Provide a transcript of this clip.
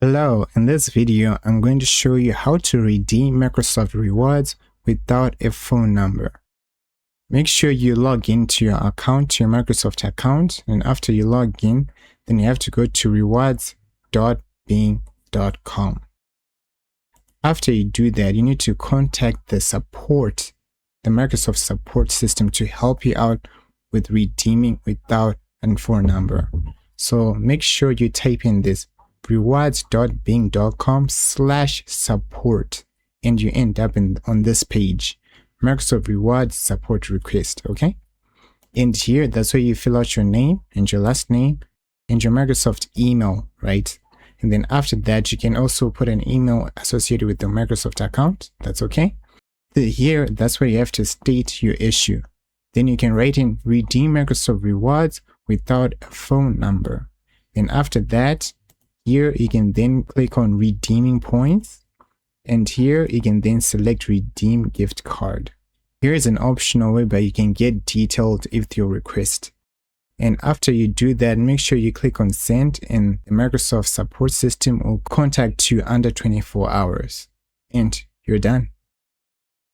Hello, in this video, I'm going to show you how to redeem Microsoft rewards without a phone number. Make sure you log into your account, to your Microsoft account, and after you log in, then you have to go to rewards.bing.com. After you do that, you need to contact the Microsoft support system to help you out with redeeming without a phone number. So make sure you type in this rewards.bing.com/support and you end up on this page, Microsoft Rewards Support Request. Okay, and here that's where you fill out your name and your last name and your Microsoft email, right? And then after that, you can also put an email associated with the Microsoft account. That's okay. Here, that's where you have to state your issue. Then you can write in redeem Microsoft rewards without a phone number. And after that, here you can then click on redeeming points, and here you can then select redeem gift card. Here is an optional way, but you can get detailed with your request. And after you do that, make sure you click on send, and the Microsoft support system will contact you under 24 hours. And you're done.